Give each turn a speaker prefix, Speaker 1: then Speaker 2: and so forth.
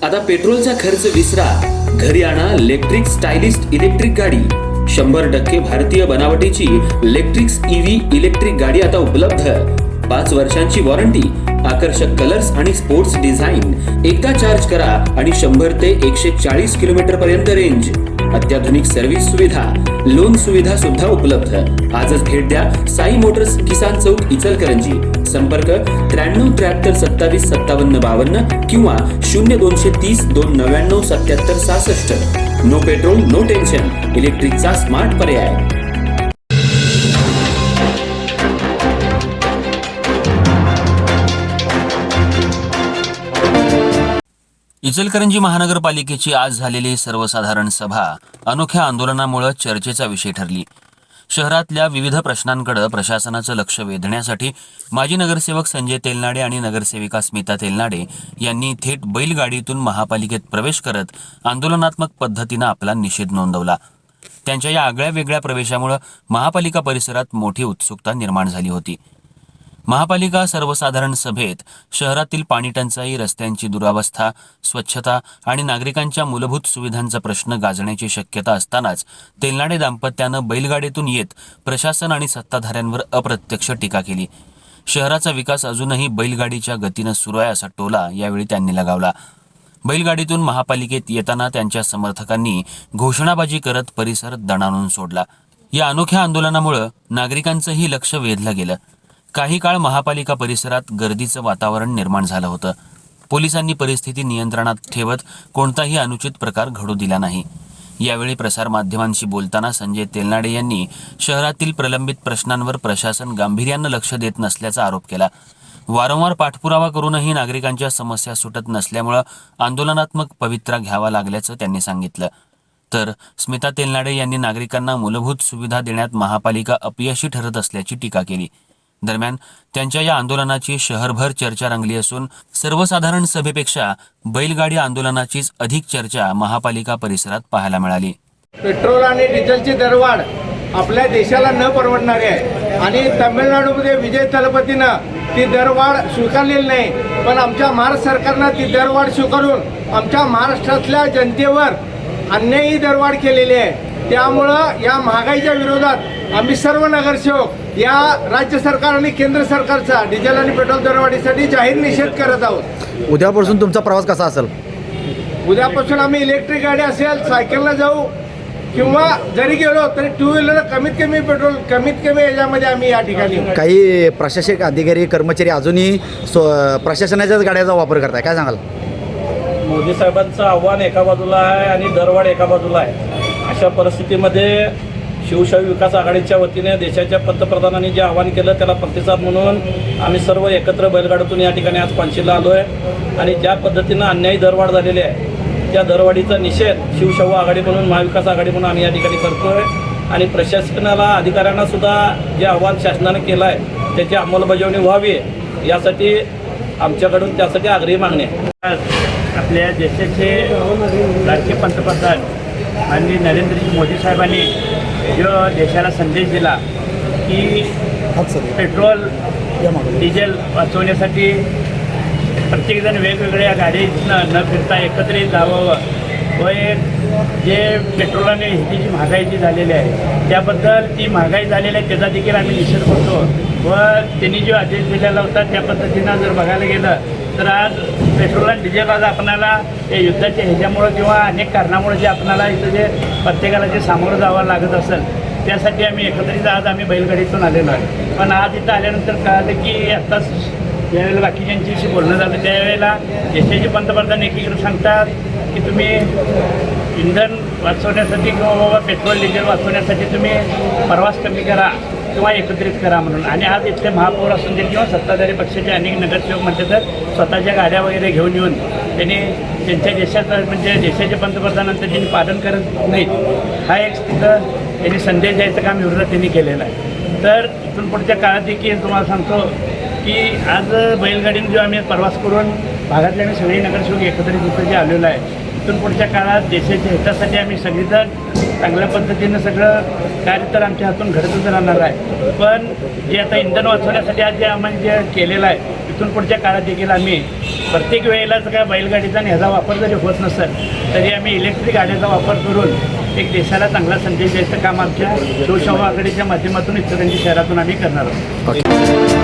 Speaker 1: आता पेट्रोलचा खर्च विसरा, घरी आणा इलेक्ट्रिक स्टायलिस्ट इलेक्ट्रिक गाडी। 100% भारतीय बनावटीची इलेक्ट्रिक्स ईव्ही इलेक्ट्रिक गाडी आता उपलब्ध। 5 वर्षांची वॉरंटी, आकर्षक कलर्स आणि स्पोर्ट्स डिझाइन। एकदा चार्ज करा आणि 100 ते 140 किलोमीटर पर्यंत रेंज। अत्याधुनिक सर्व्हिस सुविधा, लोन सुविधा सुद्धा उपलब्ध। आजच भेट द्या साई मोटर्स, किसान चौक, इचलकरंजी। संपर्क 93 73 27 57 52 किंवा 0230 299 77 66। नो पेट्रोल नो टेन्शन, इलेक्ट्रिकचा स्मार्ट पर्याय।
Speaker 2: इचलकरंजी महानगरपालिकेची आज झालेली सर्वसाधारण सभा अनोख्या आंदोलनामुळे चर्चेचा विषय ठरली। शहरातल्या विविध प्रश्नांकडे प्रशासनाचं लक्ष वेधण्यासाठी माजी नगरसेवक संजय तेलनाडे आणि नगरसेविका स्मिता तेलनाडे यांनी थेट बैलगाडीतून महापालिकेत प्रवेश करत आंदोलनात्मक पद्धतीनं आपला निषेध नोंदवला। त्यांच्या या आगळ्या वेगळ्या प्रवेशामुळे महापालिका परिसरात मोठी उत्सुकता निर्माण झाली होती। महापालिका सर्वसाधारण सभेत शहरातील पाणी टंचाई, रस्त्यांची दुरावस्था, स्वच्छता आणि नागरिकांच्या मूलभूत सुविधांचा प्रश्न गाजण्याची शक्यता असतानाच तेलनाडे दाम्पत्यानं बैलगाडीतून येत प्रशासन आणि सत्ताधाऱ्यांवर अप्रत्यक्ष टीका केली। शहराचा विकास अजूनही बैलगाडीच्या गतीनं सुरू आहे असा टोला यावेळी त्यांनी लगावला। बैलगाडीतून महापालिकेत येताना त्यांच्या समर्थकांनी घोषणाबाजी करत परिसर दणाणून सोडला। या अनोख्या आंदोलनामुळे नागरिकांचंही लक्ष वेधलं गेलं। काही काळ महापालिका परिसरात गर्दीचं वातावरण निर्माण झालं होतं। पोलिसांनी परिस्थिती नियंत्रणात ठेवत कोणताही अनुचित प्रकार घडू दिला नाही। यावेळी प्रसारमाध्यमांशी बोलताना संजय तेलनाडे यांनी शहरातील प्रलंबित प्रश्नांवर प्रशासन गांभीर्यानं लक्ष देत नसल्याचा आरोप केला। वारंवार पाठपुरावा करूनही नागरिकांच्या समस्या सुटत नसल्यामुळे आंदोलनात्मक पवित्रा घ्यावा लागल्याचं त्यांनी सांगितलं। तर स्मिता तेलनाडे यांनी नागरिकांना मूलभूत सुविधा देण्यात महापालिका अपयशी ठरत असल्याची टीका केली। दरम्यान त्यांच्या या आंदोलनाची शहरभर चर्चा रंगली असून सर्वसाधारण सभेपेक्षा बैलगाडी आंदोलनाचीच अधिक चर्चा महापालिका परिसरात पाहायला मिळाली।
Speaker 3: पेट्रोल आणि डिझेलची दरवाढ आपल्या देशाला न परवडणारी आहे आणि तामिळनाडूमध्ये विजय तलपतीनं ती दरवाढ स्वीकारलेली नाही, पण आमच्या महाराष्ट्र सरकारनं ती दरवाढ स्वीकारून आमच्या महाराष्ट्रातल्या जनतेवर अन्यायी दरवाढ केलेली आहे। त्यामुळं या महागाईच्या विरोधात आम्ही सर्व नगरसेवक या राज्य सरकार आणि केंद्र सरकारचा डिझेल आणि पेट्रोल दरवाढीसाठी जाहीर निषेध करत आहोत।
Speaker 4: उद्यापासून तुमचा प्रवास कसा असेल?
Speaker 3: उद्यापासून आम्ही इलेक्ट्रिक गाडी असेल, सायकलला जाऊ किंवा जरी गेलो तरी टू व्हीलर कमीत कमी पेट्रोल कमीत कमी याच्यामध्ये आम्ही या ठिकाणी।
Speaker 4: काही प्रशासक अधिकारी कर्मचारी अजूनही प्रशासनाच्याच गाड्याचा वापर करताय, काय सांगाल?
Speaker 5: मोदी साहेबांचं आव्हान एका बाजूला आहे आणि दरवाढ एका बाजूला आहे। अशा परिस्थितीमध्ये शिवशाही विकास आघाडीच्या वतीने देशाच्या पंतप्रधानांनी जे आवाहन केलं त्याला प्रतिसाद म्हणून आम्ही सर्व एकत्र बैलगाडीतून या ठिकाणी आज पानशीला आलो आहे आणि ज्या पद्धतीनं अन्यायी दरवाढ झालेली आहे त्या दरवाढीचा निषेध शिवशाही आघाडी म्हणून, महाविकास आघाडी म्हणून आम्ही या ठिकाणी करतो आहे आणि प्रशासनाला, अधिकाऱ्यांना सुद्धा जे आव्हान शासनाने केलं आहे त्याची अंमलबजावणी व्हावी यासाठी आमच्याकडून त्यासाठी आग्रही मागणी आहे।
Speaker 6: आपल्या देशाचे लाडके पंतप्रधान आणि नरेंद्रजी मोदी साहेबांनी जो देशाला संदेश दिला की पेट्रोल डिझेल वाचवण्यासाठी प्रत्येकजण वेगवेगळ्या गाडीतनं न फिरता एकत्रित जावं व जे पेट्रोल आणि ह्याची महागाई जी झालेली आहे त्याबद्दल ती महागाई झालेली आहे त्याचा देखील आम्ही निषेध करतो व त्यांनी जो आदेश दिलेला होता त्या पद्धतीनं जर बघायला गेलं तर आज पेट्रोल आणि डिझेल आज आपणाला या युद्धाच्या ह्याच्यामुळं किंवा अनेक कारणामुळे जे आपणाला इथं जे प्रत्येकाला जे सामोरं जावं लागत असेल त्यासाठी आम्ही एकत्रित आज आम्ही बैलगाडीतून आलेलो आहे। पण आज इथं आल्यानंतर कळालं की आत्ताच ज्यावेळेला बाकीच्यांशी बोलणं झालं त्यावेळेला देशाचे पंतप्रधान एकीकडे सांगतात की तुम्ही इंधन वाचवण्यासाठी किंवा बाबा पेट्रोल डिझेल वाचवण्यासाठी तुम्ही प्रवास कमी करा किंवा एकत्रित करा म्हणून, आणि आज इथले महापौर असून दे किंवा सत्ताधारी पक्षाचे अनेक नगरसेवक म्हणते तर स्वतःच्या गाड्या वगैरे घेऊन येऊन त्यांनी त्यांच्या देशाचं म्हणजे देशाच्या पंतप्रधानांचं त्यांनी पालन करत नाहीत हा एक तिथं त्यांनी संदेश द्यायचं काम विरोधात त्यांनी केलेलं आहे। तर इथून पुढच्या काळात देखील तुम्हाला सांगतो की आज बैलगाडीने जो आम्ही प्रवास करून भागातले आम्ही सगळी नगरसेवक एकत्रित इथं जे आलेलो आहे इथून पुढच्या काळात देशाच्या हितासाठी आम्ही सगळीजण चांगल्या पद्धतीनं सगळं कार्य तर आमच्या हातून घडतच राहणार आहे। पण जे आता इंधन वाचवण्यासाठी आज जे आम्हाला जे केलेलं आहे इथून पुढच्या काळात देखील आम्ही प्रत्येक वेळेला जर काय बैलगाडीचा आणि ह्याचा वापर जरी होत नसेल तरी आम्ही इलेक्ट्रिक गाड्याचा वापर करून एक देशाला चांगला संदेश द्यायचं काम आमच्या शिवशाहू आघाडीच्या माध्यमातून इचलकरंजी शहरातून आम्ही करणार आहोत.